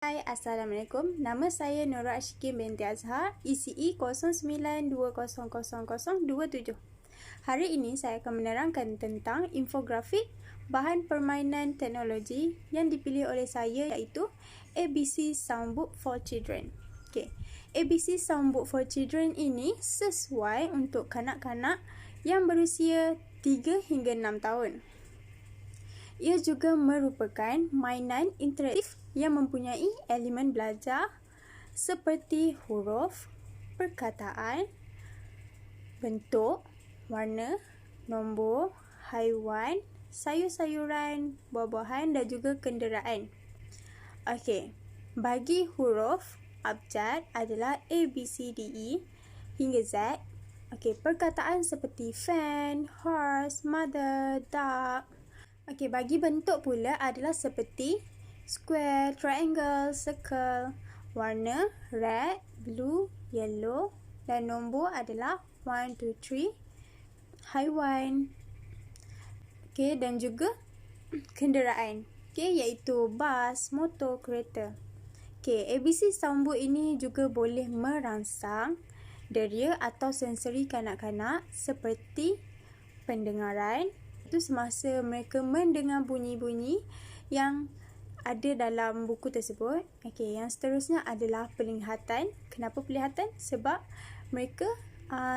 Hai, Assalamualaikum. Nama saya Nurul Ashikin binti Azhar, ECE 0920000027. Hari ini saya akan menerangkan tentang infografik bahan permainan teknologi yang dipilih oleh saya, iaitu ABC Soundbook for Children. ABC Soundbook for Children ini sesuai untuk kanak-kanak yang berusia 3 hingga 6 tahun. Ia juga merupakan mainan interaktif yang mempunyai elemen belajar seperti huruf, perkataan, bentuk, warna, nombor, haiwan, sayur-sayuran, buah-buahan dan juga kenderaan. Bagi huruf, abjad adalah A, B, C, D, E hingga Z. Perkataan seperti fan, horse, mother, dog. Bagi bentuk pula adalah seperti square, triangle, circle. Warna red, blue, yellow dan nombor adalah 1, 2, 3. Haiwan. Dan juga kenderaan. Iaitu bas, motor, kereta. ABC Soundbook ini juga boleh merangsang deria atau sensori kanak-kanak seperti pendengaran. Itu semasa mereka mendengar bunyi-bunyi yang ada dalam buku tersebut. Yang seterusnya adalah penglihatan. Kenapa penglihatan? Sebab mereka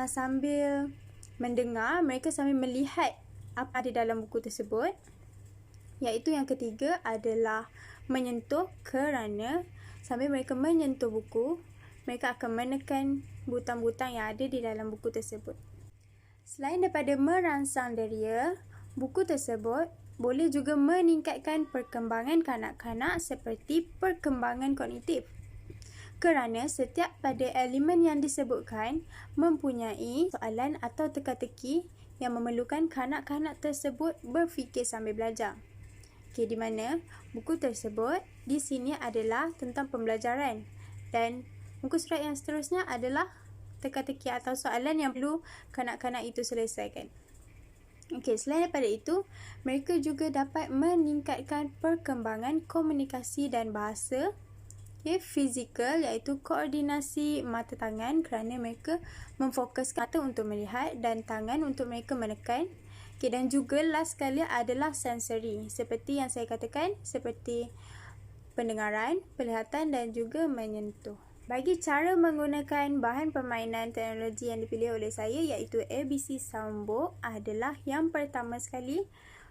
sambil mendengar, mereka sambil melihat apa ada dalam buku tersebut. Iaitu yang ketiga adalah menyentuh, kerana sambil mereka menyentuh buku, mereka akan menekan butang-butang yang ada di dalam buku tersebut. Selain daripada merangsang deria, buku tersebut boleh juga meningkatkan perkembangan kanak-kanak seperti perkembangan kognitif. Kerana setiap pada elemen yang disebutkan mempunyai soalan atau teka-teki yang memerlukan kanak-kanak tersebut berfikir sambil belajar. Di mana buku tersebut di sini adalah tentang pembelajaran dan muka surat yang seterusnya adalah teka-teki atau soalan yang perlu kanak-kanak itu selesaikan. Selain daripada itu, mereka juga dapat meningkatkan perkembangan komunikasi dan bahasa. Fizikal, iaitu koordinasi mata tangan kerana mereka memfokuskan mata untuk melihat dan tangan untuk mereka menekan. Dan juga last sekali adalah sensori, seperti yang saya katakan, seperti pendengaran, penglihatan dan juga menyentuh. Bagi cara menggunakan bahan permainan teknologi yang dipilih oleh saya, iaitu ABC Soundbook, adalah yang pertama sekali,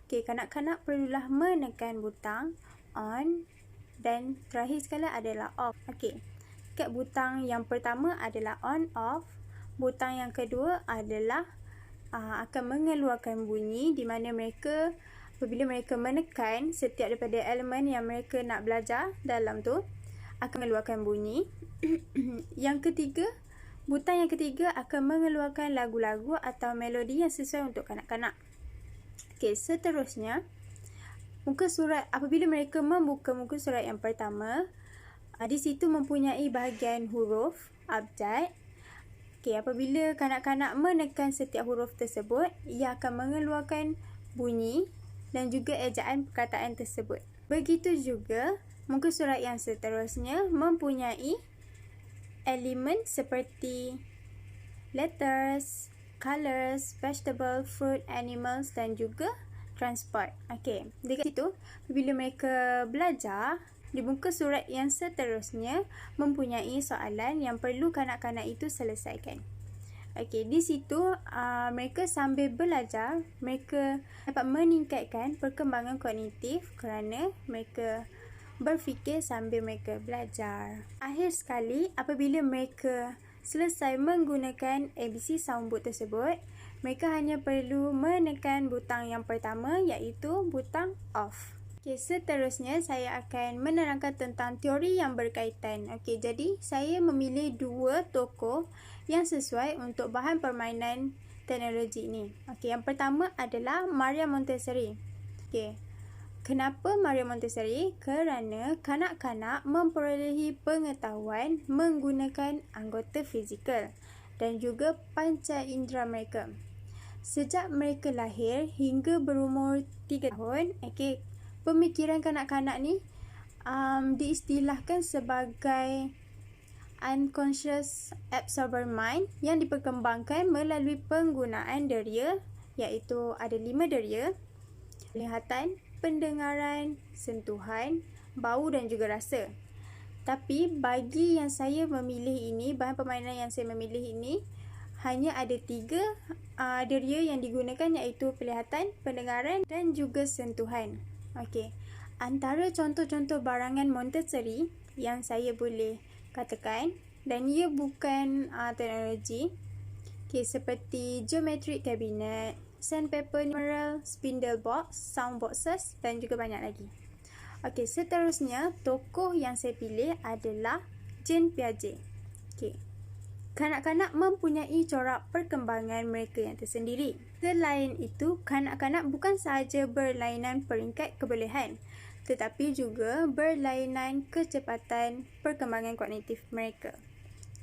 kanak-kanak perlulah menekan butang on dan terakhir sekali adalah off. Butang yang pertama adalah on, off. Butang yang kedua adalah akan mengeluarkan bunyi, di mana mereka apabila mereka menekan setiap daripada elemen yang mereka nak belajar dalam tu akan mengeluarkan bunyi. Yang ketiga, butang yang ketiga akan mengeluarkan lagu-lagu atau melodi yang sesuai untuk kanak-kanak. Seterusnya, muka surat, apabila mereka membuka muka surat yang pertama, di situ mempunyai bahagian huruf, abjad. Apabila kanak-kanak menekan setiap huruf tersebut, ia akan mengeluarkan bunyi dan juga ejaan perkataan tersebut. Begitu juga muka surat yang seterusnya mempunyai elemen seperti letters, colors, vegetable, fruit, animals dan juga transport. Dekat situ, bila mereka belajar, di muka surat yang seterusnya mempunyai soalan yang perlu kanak-kanak itu selesaikan. Di situ mereka sambil belajar, mereka dapat meningkatkan perkembangan kognitif kerana mereka berfikir sambil mereka belajar. Akhir sekali, apabila mereka selesai menggunakan ABC Soundbook tersebut, mereka hanya perlu menekan butang yang pertama, iaitu butang off. Seterusnya saya akan menerangkan tentang teori yang berkaitan. Jadi saya memilih dua tokoh yang sesuai untuk bahan permainan teknologi ini. Yang pertama adalah Maria Montessori. Kenapa Maria Montessori? Kerana kanak-kanak memperolehi pengetahuan menggunakan anggota fizikal dan juga panca indera mereka. Sejak mereka lahir hingga berumur 3 tahun, pemikiran kanak-kanak ni diistilahkan sebagai unconscious absorber mind yang diperkembangkan melalui penggunaan deria, iaitu ada 5 deria: penglihatan, pendengaran, sentuhan, bau dan juga rasa. Tapi bagi yang saya memilih ini, bahan permainan yang saya memilih ini, hanya ada 3 deria yang digunakan, iaitu penglihatan, pendengaran dan juga sentuhan. Okey. Antara contoh-contoh barangan Montessori yang saya boleh katakan, dan ia bukan teknologi, seperti geometric cabinet, sandpaper numeral, spindle box, sound boxes dan juga banyak lagi. Okey, seterusnya tokoh yang saya pilih adalah Jean Piaget. Okey. Kanak-kanak mempunyai corak perkembangan mereka yang tersendiri. Selain itu, kanak-kanak bukan sahaja berlainan peringkat kebolehan, tetapi juga berlainan kecepatan perkembangan kognitif mereka.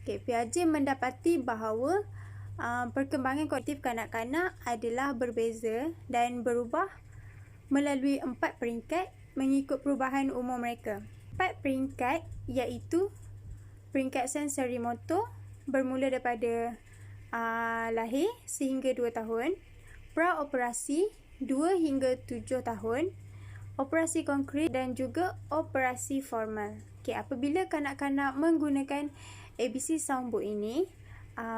Okey, Piaget mendapati bahawa perkembangan kognitif kanak-kanak adalah berbeza dan berubah melalui 4 peringkat mengikut perubahan umur mereka. 4 peringkat iaitu peringkat sensori motor bermula daripada lahir sehingga 2 tahun, praoperasi 2 hingga 7 tahun, operasi konkret dan juga operasi formal. Okey, apabila kanak-kanak menggunakan ABC Soundbook ini,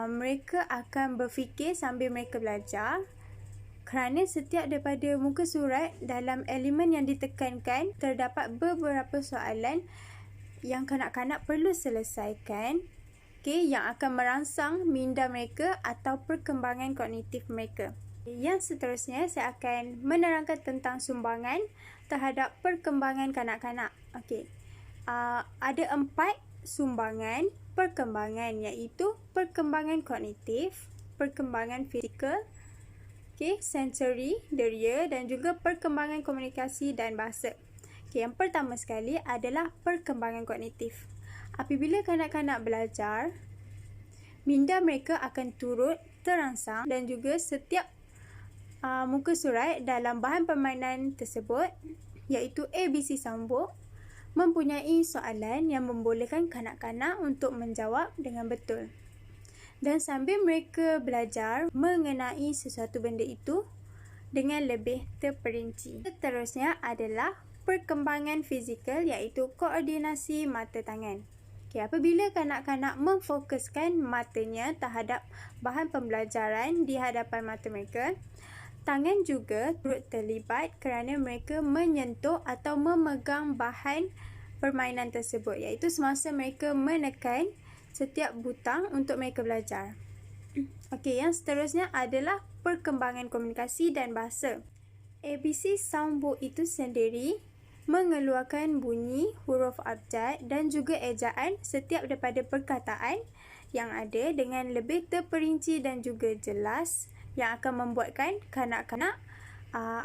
mereka akan berfikir sambil mereka belajar, kerana setiap daripada muka surat dalam elemen yang ditekankan terdapat beberapa soalan yang kanak-kanak perlu selesaikan, yang akan merangsang minda mereka atau perkembangan kognitif mereka. Yang seterusnya, saya akan menerangkan tentang sumbangan terhadap perkembangan kanak-kanak. Ada 4 sumbangan perkembangan, iaitu perkembangan kognitif, perkembangan fizikal, sensory, deria dan juga perkembangan komunikasi dan bahasa. Yang pertama sekali adalah perkembangan kognitif. Apabila kanak-kanak belajar, minda mereka akan turut terangsang dan juga setiap muka surat dalam bahan permainan tersebut, iaitu ABC Soundbook, mempunyai soalan yang membolehkan kanak-kanak untuk menjawab dengan betul. Dan sambil mereka belajar mengenai sesuatu benda itu dengan lebih terperinci. Seterusnya adalah perkembangan fizikal, iaitu koordinasi mata tangan. Apabila kanak-kanak memfokuskan matanya terhadap bahan pembelajaran di hadapan mata mereka, tangan juga turut terlibat kerana mereka menyentuh atau memegang bahan permainan tersebut, iaitu semasa mereka menekan setiap butang untuk mereka belajar. Yang seterusnya adalah perkembangan komunikasi dan bahasa. ABC Soundbook itu sendiri mengeluarkan bunyi, huruf abjad dan juga ejaan setiap daripada perkataan yang ada dengan lebih terperinci dan juga jelas, yang akan membuatkan kanak-kanak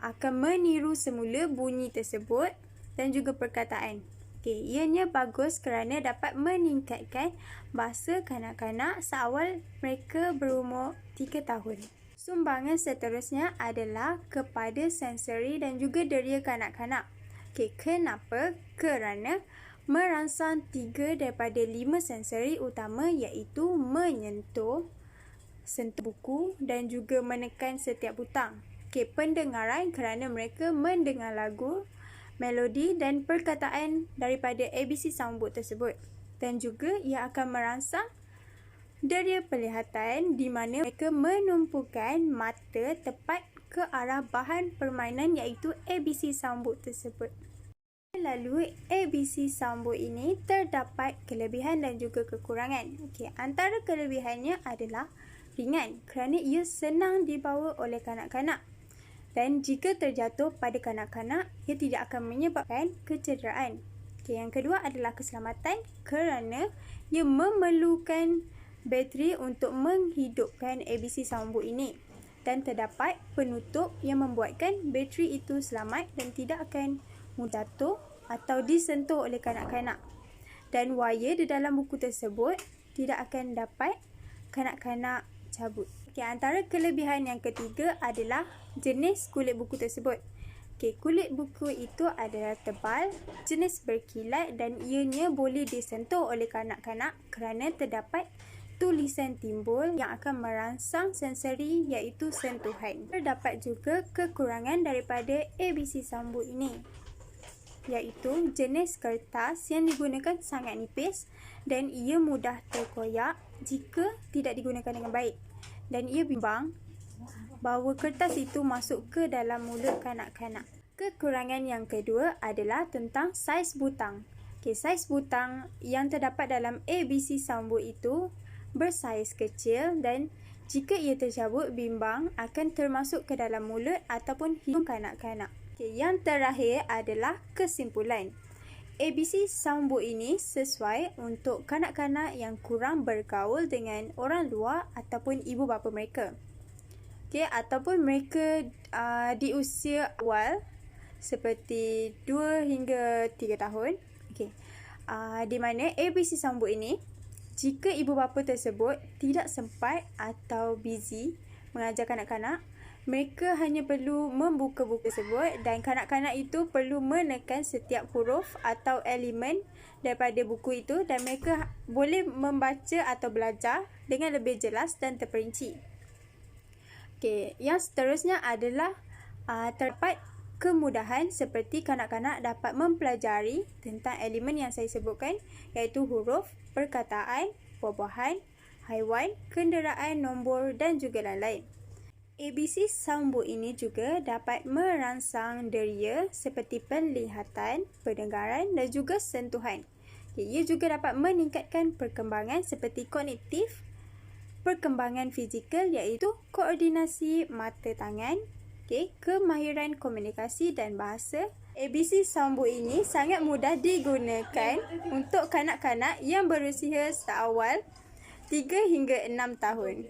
akan meniru semula bunyi tersebut dan juga perkataan. Ianya bagus kerana dapat meningkatkan bahasa kanak-kanak seawal mereka berumur 3 tahun. Sumbangan seterusnya adalah kepada sensori dan juga deria kanak-kanak. Kenapa? Kerana merangsang 3 daripada 5 sensori utama, iaitu menyentuh, sentuh buku dan juga menekan setiap butang. Pendengaran kerana mereka mendengar lagu, melodi dan perkataan daripada ABC Soundbook tersebut. Dan juga ia akan merangsang deria penglihatan di mana mereka menumpukan mata tepat ke arah bahan permainan, iaitu ABC Soundbook tersebut. Melalui ABC Soundbook ini terdapat kelebihan dan juga kekurangan. Antara kelebihannya adalah ringan kerana ia senang dibawa oleh kanak-kanak. Dan jika terjatuh pada kanak-kanak, ia tidak akan menyebabkan kecederaan. Yang kedua adalah keselamatan kerana ia memerlukan bateri untuk menghidupkan ABC Soundbook ini. Dan terdapat penutup yang membuatkan bateri itu selamat dan tidak akan mudah jatuh atau disentuh oleh kanak-kanak. Dan wayar di dalam buku tersebut tidak akan dapat kanak-kanak cabut. Antara kelebihan yang ketiga adalah jenis kulit buku tersebut. Kulit buku itu adalah tebal, jenis berkilat dan ianya boleh disentuh oleh kanak-kanak kerana terdapat tulisan timbul yang akan merangsang sensori iaitu sentuhan. Terdapat juga kekurangan daripada ABC Sambu ini, iaitu jenis kertas yang digunakan sangat nipis dan ia mudah terkoyak jika tidak digunakan dengan baik, dan ia bimbang bahawa kertas itu masuk ke dalam mulut kanak-kanak. Kekurangan yang kedua adalah tentang saiz butang. Saiz butang yang terdapat dalam ABC Sambu itu bersaiz kecil dan jika ia tercabut, bimbang akan termasuk ke dalam mulut ataupun hidung kanak-kanak. Yang terakhir adalah kesimpulan. ABC Sambu ini sesuai untuk kanak-kanak yang kurang bergaul dengan orang luar ataupun ibu bapa mereka. Ataupun mereka di usia awal seperti 2 hingga 3 tahun. Di mana ABC Sambu ini, jika ibu bapa tersebut tidak sempat atau busy mengajar kanak-kanak, mereka hanya perlu membuka buku tersebut dan kanak-kanak itu perlu menekan setiap huruf atau elemen daripada buku itu dan mereka boleh membaca atau belajar dengan lebih jelas dan terperinci. Yang seterusnya adalah terdapat kemudahan seperti kanak-kanak dapat mempelajari tentang elemen yang saya sebutkan, iaitu huruf, perkataan, buah-buahan, haiwan, kenderaan, nombor dan juga lain-lain. ABC Sambu ini juga dapat merangsang deria seperti penglihatan, pendengaran dan juga sentuhan. Ia juga dapat meningkatkan perkembangan seperti kognitif, perkembangan fizikal iaitu koordinasi mata tangan, kemahiran komunikasi dan bahasa. ABC Sambu ini sangat mudah digunakan untuk kanak-kanak yang berusia seawal 3 hingga 6 tahun.